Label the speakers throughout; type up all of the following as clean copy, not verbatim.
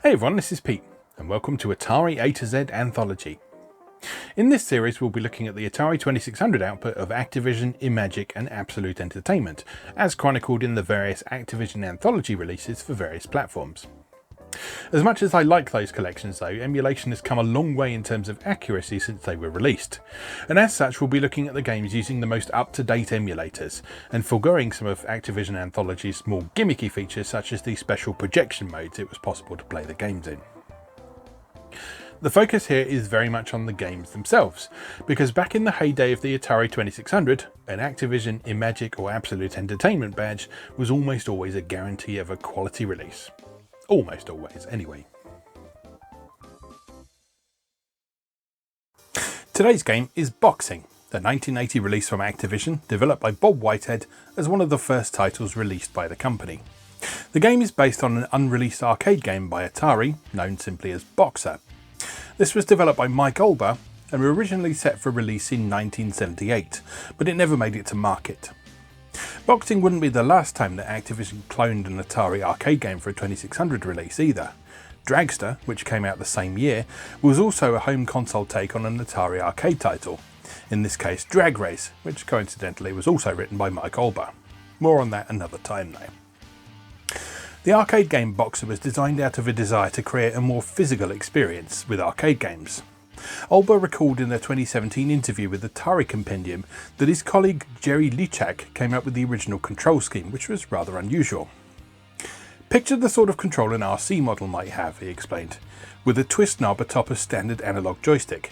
Speaker 1: Hey everyone, this is Pete, and welcome to Atari A to Z Anthology. In this series we'll be looking at the Atari 2600 output of Activision, Imagic and Absolute Entertainment, as chronicled in the various Activision Anthology releases for various platforms. As much as I like those collections though, emulation has come a long way in terms of accuracy since they were released, and as such we'll be looking at the games using the most up-to-date emulators, and foregoing some of Activision Anthology's more gimmicky features such as the special projection modes it was possible to play the games in. The focus here is very much on the games themselves, because back in the heyday of the Atari 2600, an Activision, Imagic or Absolute Entertainment badge was almost always a guarantee of a quality release. Almost always, anyway. Today's game is Boxing, the 1980 release from Activision, developed by Bob Whitehead as one of the first titles released by the company. The game is based on an unreleased arcade game by Atari, known simply as Boxer. This was developed by Mike Olber and were originally set for release in 1978, but it never made it to market. Boxing wouldn't be the last time that Activision cloned an Atari arcade game for a 2600 release either. Dragster, which came out the same year, was also a home console take on an Atari arcade title, in this case Drag Race, which coincidentally was also written by Mike Olber. More on that another time though. The arcade game Boxer was designed out of a desire to create a more physical experience with arcade games. Olber recalled in a 2017 interview with Atari Compendium that his colleague Jerry Lichak came up with the original control scheme, which was rather unusual. Picture the sort of control an RC model might have, he explained, with a twist knob atop a standard analog joystick.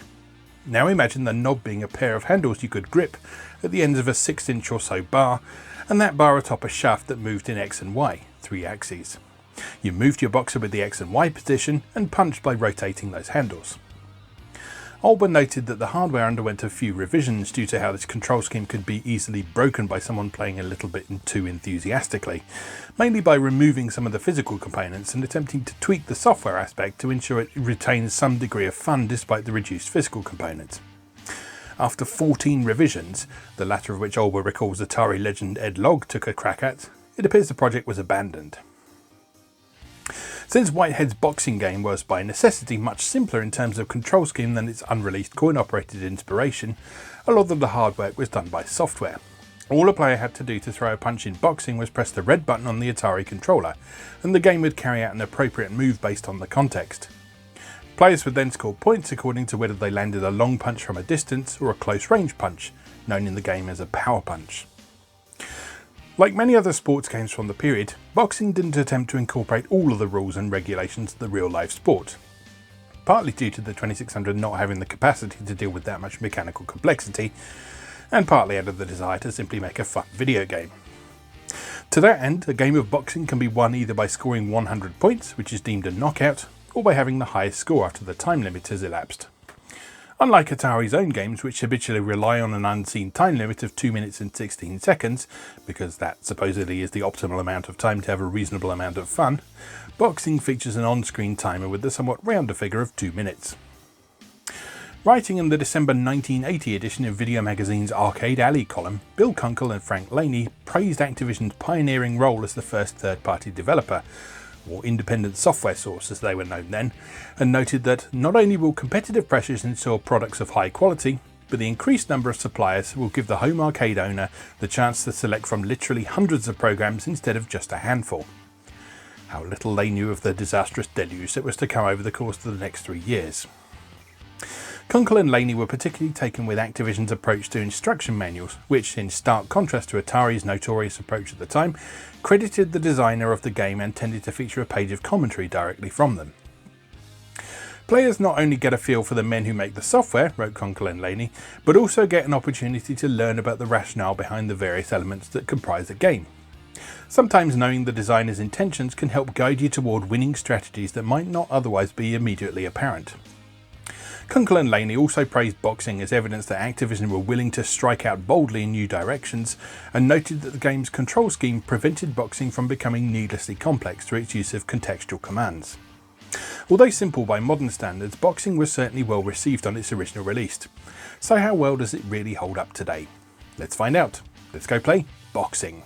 Speaker 1: Now imagine the knob being a pair of handles you could grip at the ends of a 6-inch or so bar, and that bar atop a shaft that moved in X and Y, 3 axes. You moved your Boxer with the X and Y position and punched by rotating those handles. Olber noted that the hardware underwent a few revisions due to how this control scheme could be easily broken by someone playing a little bit too enthusiastically, mainly by removing some of the physical components and attempting to tweak the software aspect to ensure it retains some degree of fun despite the reduced physical components. After 14 revisions, the latter of which Olber recalls Atari legend Ed Logg took a crack at, it appears the project was abandoned. Since Whitehead's Boxing game was by necessity much simpler in terms of control scheme than its unreleased coin-operated inspiration, a lot of the hard work was done by software. All a player had to do to throw a punch in Boxing was press the red button on the Atari controller, and the game would carry out an appropriate move based on the context. Players would then score points according to whether they landed a long punch from a distance or a close range punch, known in the game as a power punch. Like many other sports games from the period, Boxing didn't attempt to incorporate all of the rules and regulations of the real-life sport, partly due to the 2600 not having the capacity to deal with that much mechanical complexity, and partly out of the desire to simply make a fun video game. To that end, a game of Boxing can be won either by scoring 100 points, which is deemed a knockout, or by having the highest score after the time limit has elapsed. Unlike Atari's own games, which habitually rely on an unseen time limit of 2 minutes and 16 seconds, because that supposedly is the optimal amount of time to have a reasonable amount of fun, Boxing features an on-screen timer with the somewhat rounder figure of 2 minutes. Writing in the December 1980 edition of Video Magazine's Arcade Alley column, Bill Kunkel and Frank Laney praised Activision's pioneering role as the first third-party developer, or independent software source as they were known then, and noted that not only will competitive pressures ensure products of high quality, but the increased number of suppliers will give the home arcade owner the chance to select from literally hundreds of programs instead of just a handful. How little they knew of the disastrous deluge that was to come over the course of the next 3 years. Kunkel and Laney were particularly taken with Activision's approach to instruction manuals, which, in stark contrast to Atari's notorious approach at the time, credited the designer of the game and tended to feature a page of commentary directly from them. Players not only get a feel for the men who make the software, wrote Kunkel and Laney, but also get an opportunity to learn about the rationale behind the various elements that comprise a game. Sometimes knowing the designer's intentions can help guide you toward winning strategies that might not otherwise be immediately apparent. Kunkel and Laney also praised Boxing as evidence that Activision were willing to strike out boldly in new directions, and noted that the game's control scheme prevented Boxing from becoming needlessly complex through its use of contextual commands. Although simple by modern standards, Boxing was certainly well received on its original release. So how well does it really hold up today? Let's find out. Let's go play Boxing.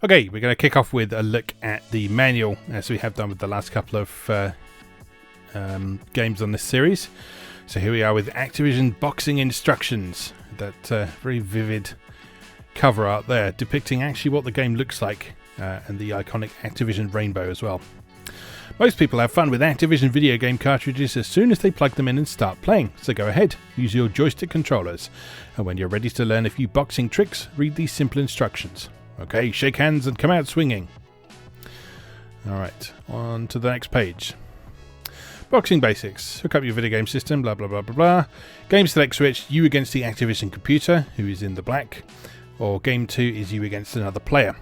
Speaker 1: Okay, we're going to kick off with a look at the manual, as we have done with the last couple of games on this series. So here we are with Activision boxing instructions. That very vivid cover art there, depicting actually what the game looks like, and the iconic Activision rainbow as well. Most people have fun with Activision video game cartridges as soon as they plug them in and start playing, so go ahead, use your joystick controllers. And when you're ready to learn a few boxing tricks, read these simple instructions. Okay, shake hands and come out swinging. Alright, on to the next page. Boxing basics. Hook up your video game system, blah blah blah blah blah. Game select switch, you against the Activision computer, who is in the black. Or game 2 is you against another player.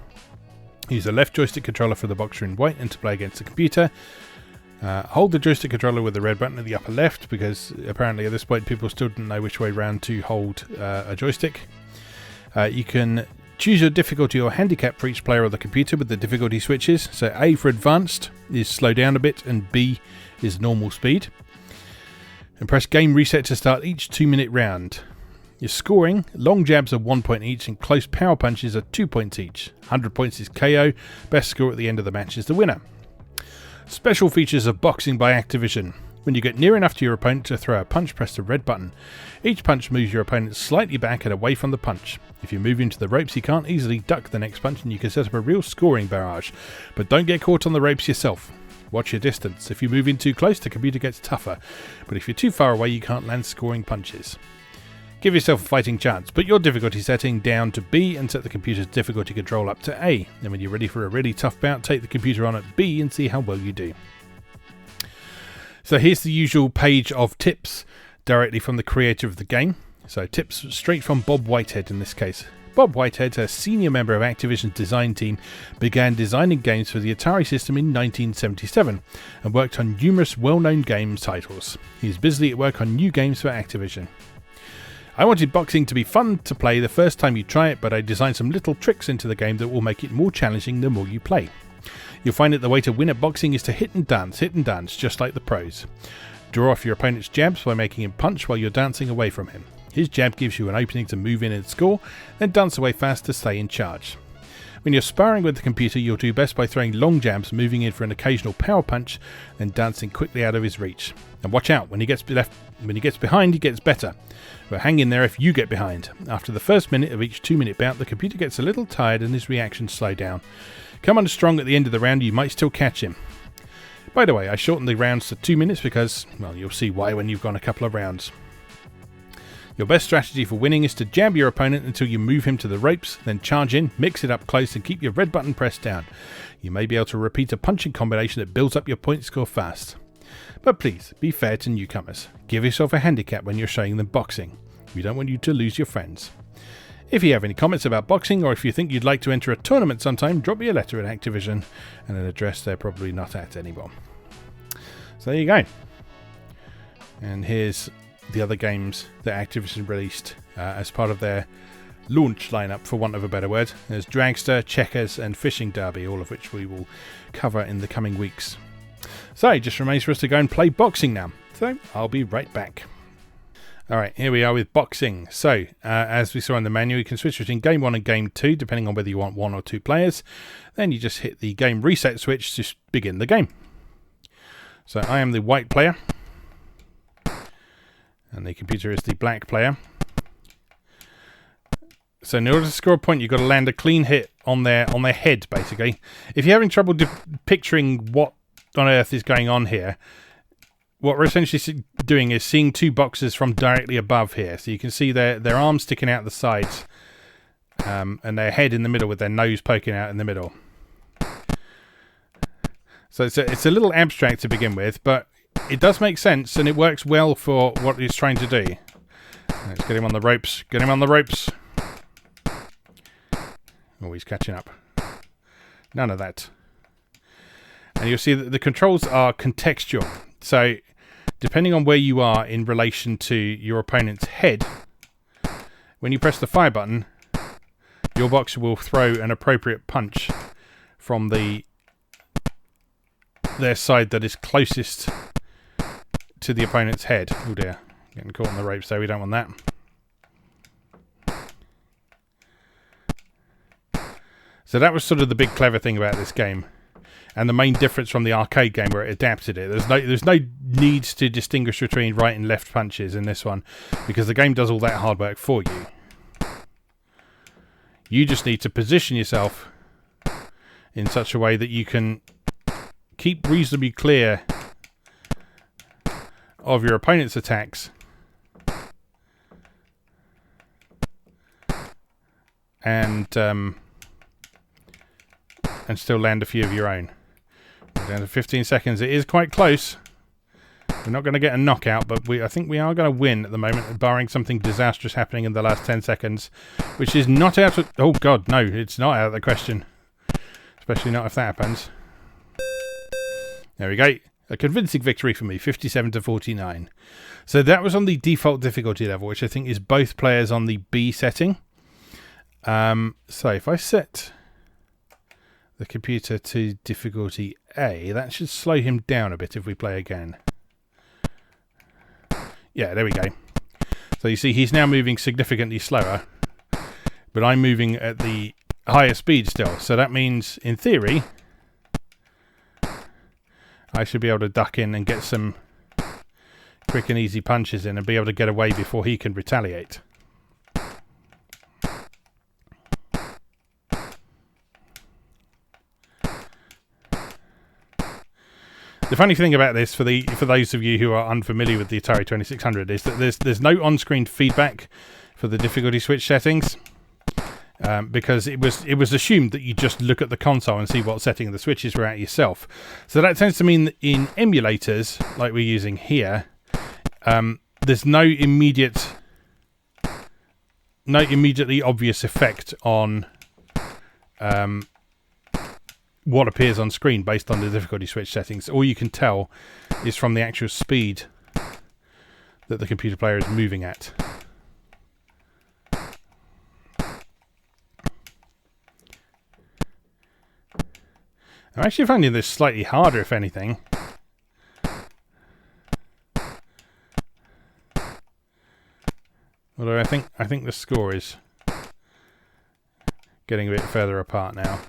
Speaker 1: Use the left joystick controller for the boxer in white and to play against the computer. Hold the joystick controller with the red button at the upper left, because apparently at this point people still didn't know which way round to hold a joystick. You can choose your difficulty or handicap for each player on the computer with the difficulty switches. So A for advanced is slow down a bit, and B is normal speed. And press game reset to start each 2-minute round. Your scoring, long jabs are 1 point each and close power punches are 2 points each. 100 points is KO, best score at the end of the match is the winner. Special features of boxing by Activision. When you get near enough to your opponent to throw a punch, press the red button. Each punch moves your opponent slightly back and away from the punch. If you move into the ropes, you can't easily duck the next punch and you can set up a real scoring barrage. But don't get caught on the ropes yourself. Watch your distance. If you move in too close, the computer gets tougher. But if you're too far away, you can't land scoring punches. Give yourself a fighting chance. Put your difficulty setting down to B and set the computer's difficulty control up to A. Then when you're ready for a really tough bout, take the computer on at B and see how well you do. So here's the usual page of tips directly from the creator of the game. So tips straight from Bob Whitehead in this case. Bob Whitehead, a senior member of Activision's design team, began designing games for the Atari system in 1977 and worked on numerous well-known game titles. He's busily at work on new games for Activision. I wanted boxing to be fun to play the first time you try it, but I designed some little tricks into the game that will make it more challenging the more you play. You'll find that the way to win at boxing is to hit and dance, just like the pros. Draw off your opponent's jabs by making him punch while you're dancing away from him. His jab gives you an opening to move in and score, then dance away fast to stay in charge. When you're sparring with the computer, you'll do best by throwing long jabs, moving in for an occasional power punch, then dancing quickly out of his reach. And watch out, when he gets behind, he gets better. But hang in there if you get behind. After the first minute of each 2-minute bout, the computer gets a little tired and his reactions slow down. Come on strong at the end of the round, you might still catch him. By the way, I shortened the rounds to 2 minutes because, well, you'll see why when you've gone a couple of rounds. Your best strategy for winning is to jab your opponent until you move him to the ropes, then charge in, mix it up close and keep your red button pressed down. You may be able to repeat a punching combination that builds up your point score fast. But please, be fair to newcomers. Give yourself a handicap when you're showing them boxing. We don't want you to lose your friends. If you have any comments about boxing, or if you think you'd like to enter a tournament sometime, drop me a letter at Activision and an address they're probably not at anymore. So there you go. And here's the other games that Activision released as part of their launch lineup, for want of a better word. There's Dragster, Checkers and Fishing Derby, all of which we will cover in the coming weeks. So it just remains for us to go and play boxing now. So I'll be right back. Alright, here we are with boxing. So, as we saw in the manual, you can switch between game 1 and game 2, depending on whether you want 1 or 2 players. Then you just hit the game reset switch to begin the game. So I am the white player, and the computer is the black player. So in order to score a point, you've got to land a clean hit on their head, basically. If you're having trouble picturing what on earth is going on here, what we're essentially doing is seeing 2 boxes from directly above here. So you can see their arms sticking out the sides, and their head in the middle with their nose poking out in the middle. So it's a little abstract to begin with, but it does make sense and it works well for what he's trying to do. Let's get him on the ropes. Get him on the ropes. Oh, he's catching up. None of that. And you'll see that the controls are contextual. So depending on where you are in relation to your opponent's head, when you press the fire button, your boxer will throw an appropriate punch from their side that is closest to the opponent's head. Oh dear, getting caught on the ropes there, we don't want that. So that was sort of the big clever thing about this game, and the main difference from the arcade game where it adapted it. There's no need to distinguish between right and left punches in this one, because the game does all that hard work for you. You just need to position yourself in such a way that you can keep reasonably clear of your opponent's attacks and still land a few of your own. We're down to 15 seconds. It is quite close. We're not going to get a knockout, but I think we are going to win at the moment, barring something disastrous happening in the last 10 seconds, which is not out of... Oh, God, no, it's not out of the question. Especially not if that happens. There we go. A convincing victory for me, 57 to 49. So that was on the default difficulty level, which I think is both players on the B setting. So if I set the computer to difficulty A, that should slow him down a bit if we play again. Yeah, there we go. So you see he's now moving significantly slower, but I'm moving at the higher speed still. So that means, in theory, I should be able to duck in and get some quick and easy punches in and be able to get away before he can retaliate. The funny thing about this, for those of you who are unfamiliar with the Atari 2600, is that there's no on-screen feedback for the difficulty switch settings, because it was assumed that you just look at the console and see what setting the switches were at yourself. So that tends to mean that in emulators, like we're using here, there's no immediately obvious effect on what appears on screen based on the difficulty switch settings. All you can tell is from the actual speed that the computer player is moving at. I'm actually finding this slightly harder, if anything. Although I think the score is getting a bit further apart now.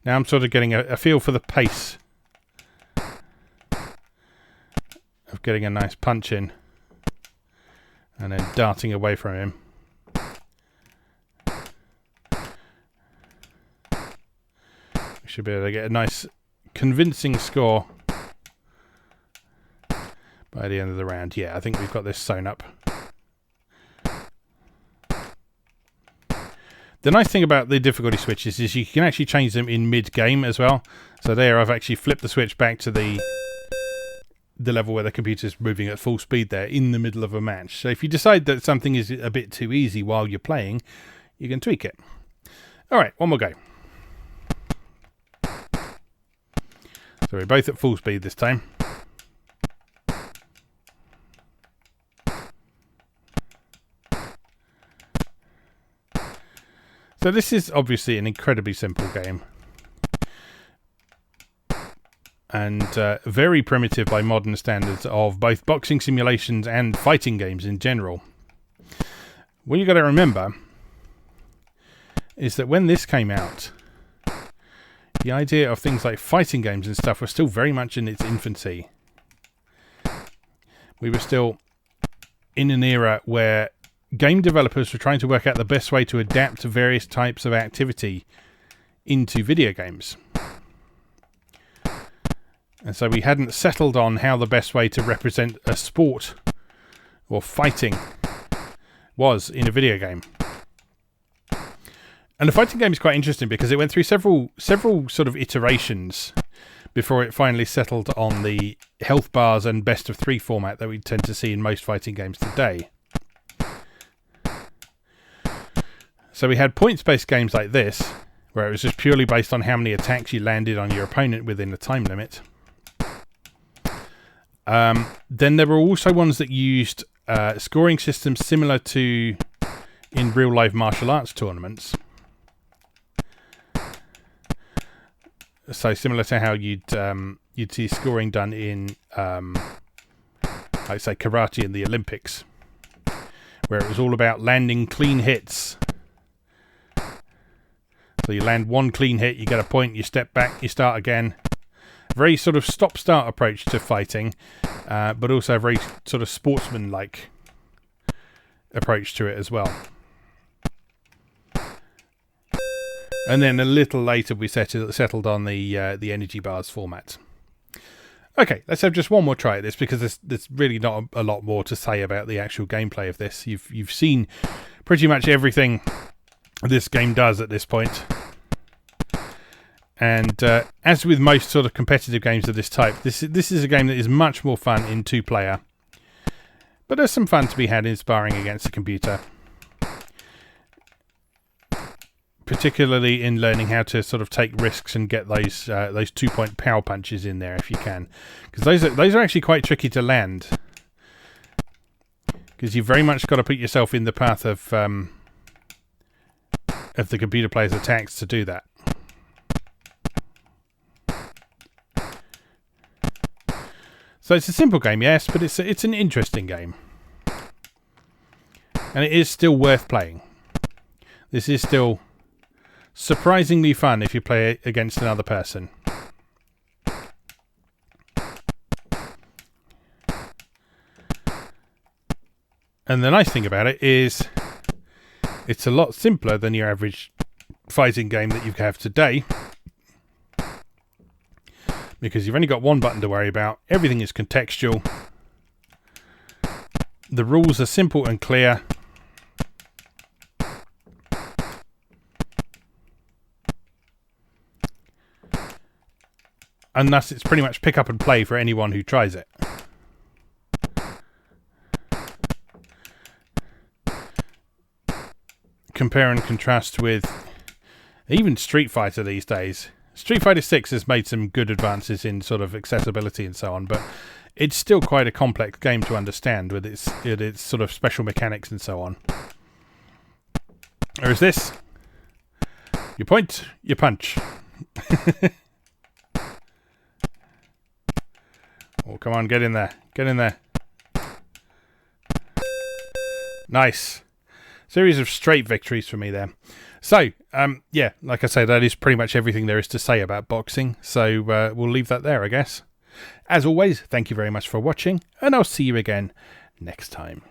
Speaker 1: Now I'm sort of getting a feel for the pace of getting a nice punch in and then darting away from him. We should be able to get a nice convincing score by the end of the round. Yeah, I think we've got this sewn up. The nice thing about the difficulty switches is you can actually change them in mid-game as well. So there, I've actually flipped the switch back to the level where the computer's moving at full speed there in the middle of a match. So if you decide that something is a bit too easy while you're playing, you can tweak it. All right, one more go. So we're both at full speed this time. So this is obviously an incredibly simple game. And very primitive by modern standards of both boxing simulations and fighting games in general. What you've got to remember is that when this came out, the idea of things like fighting games and stuff was still very much in its infancy. We were still in an era where game developers were trying to work out the best way to adapt various types of activity into video games. And so we hadn't settled on how the best way to represent a sport or fighting was in a video game. And the fighting game is quite interesting because it went through several sort of iterations before it finally settled on the health bars and best of 3 format that we tend to see in most fighting games today. So we had points-based games like this, where it was just purely based on how many attacks you landed on your opponent within a time limit. Then there were also ones that used scoring systems similar to in real-life martial arts tournaments. So similar to how you'd see scoring done in, like say, karate in the Olympics, where it was all about landing clean hits. So you land one clean hit, you get a point, you step back, you start again. Very sort of stop-start approach to fighting, but also a very sort of sportsman-like approach to it as well. And then a little later we settled on the energy bars format. Okay, let's have just one more try at this, because there's really not a lot more to say about the actual gameplay of this. You've seen pretty much everything this game does at this point. And as with most sort of competitive games of this type, this is a game that is much more fun in 2-player. But there's some fun to be had in sparring against a computer. Particularly in learning how to sort of take risks and get those 2-point power punches in there if you can, because those are actually quite tricky to land. Because you've very much got to put yourself in the path of the computer player's attacks to do that. So it's a simple game, yes, but it's an interesting game, and it is still worth playing. This is still surprisingly fun if you play it against another person. And the nice thing about it is it's a lot simpler than your average fighting game that you have today, because you've only got one button to worry about. Everything is contextual. The rules are simple and clear. And thus it's pretty much pick up and play for anyone who tries it. Compare and contrast with even Street Fighter these days. Street Fighter 6 has made some good advances in sort of accessibility and so on, but it's still quite a complex game to understand with its sort of special mechanics and so on. Whereas this, you point, you punch. Oh, come on, get in there. Get in there. Nice. Series of straight victories for me there. So, yeah, like I say, that is pretty much everything there is to say about boxing. So we'll leave that there, I guess. As always, thank you very much for watching, and I'll see you again next time.